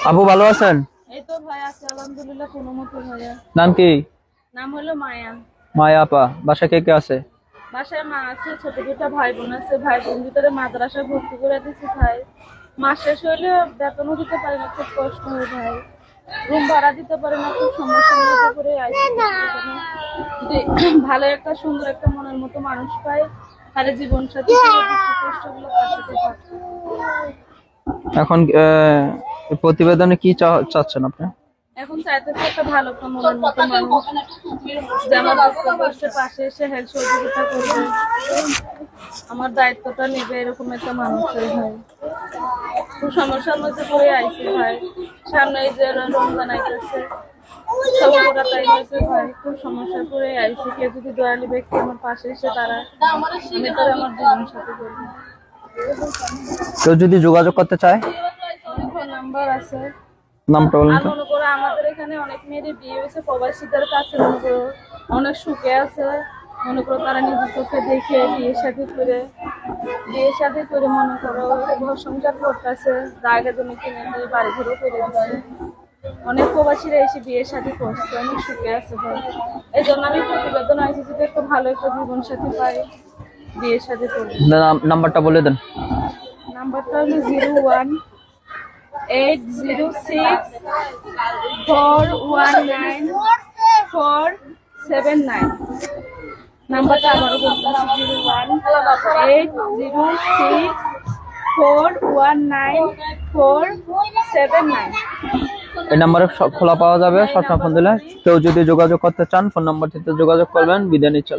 আপু ভালো আছেন? এই তো ভাই আছে আলহামদুলিল্লাহ কোনো মতো ভাইয়া। নাম কি? নাম হলো মায়া। মায়া আপা। বাসা কে কে আছে? বাসায় মা আছে, ছোট দুটা ভাই বোন আছে। ভাই বোন ভিতরে মাদ্রাসায় ভর্তি করে দিয়েছি ভাই। মাস শেষ হইলে বেতনও দিতে পারি না, খুব কষ্ট হয় ভাই। রুম ভাড়া দিতে পারে না, খুব সমস্যার মধ্যে করে আইসি। যদি ভালো একটা সুন্দর একটা মনের মতো মানুষ পাই, তাহলে জীবন সাথী কষ্টগুলো তার সাথে থাকবে। এখন প্রতিবেদনে কি চাচ্ছেন আপনি? এখন চাইতেছি একটা ভালো একটা মনের মতো মানুষ যে আমার দুঃখ কষ্টের পাশে এসে হেল্প সহযোগিতা করবে, আমার দায়িত্বটা নেবে, এরকম একটা মানুষ চাই ভাই। খুব সমস্যার মধ্যে পড়ে আইছে ভাই। সামনে এই যে রমজান আইতেছে, সব পুরা টাইম আছে ভাই। খুব সমস্যায় পড়ে আইছে। কেউ যদি দয়ালু ব্যক্তি আমার পাশে এসে দাঁড়ায়, আমি তার আমার জীবন সাথে করবো। কেউ যদি যোগাযোগ করতে চায়? ফোন নাম্বার আছে। নামটা বলুন আর তো। মনে করো আমাদের এখানে অনেক মেয়েরই বিয়ে হয়েছে প্রবাসীদের কাছে, মনে করো অনেক সুখে আছে। মনে করো তারা নিজের চোখে দেখে বিয়ে শাদী করে মনে করো ঘর সংসার করতেছে, জায়গা জমি কিনে দিয়ে বাড়ি ঘুরে করে দিচ্ছে। অনেক প্রবাসীরা এসে বিয়ে শাদী করছে, অনেক সুখে আছে ভাই। এই জন্য আমি প্রতিবেদন আইসি যদি একটা ভালো একটা জীবন সাথী পাই, বিয়ে শাদী করবো। নাম্বারটা বলে দেন। নাম্বারটা হলো 018064194479। নাম্বারটা আবারও বলতেছি 018064194479। এই নাম্বারে খোলা পাওয়া যাবে, সবসময় ফোন দিলে। কেউ যদি যোগাযোগ করতে চান ফোন নাম্বারটিতে যোগাযোগ করবেন। বিদায় নিচ্ছি।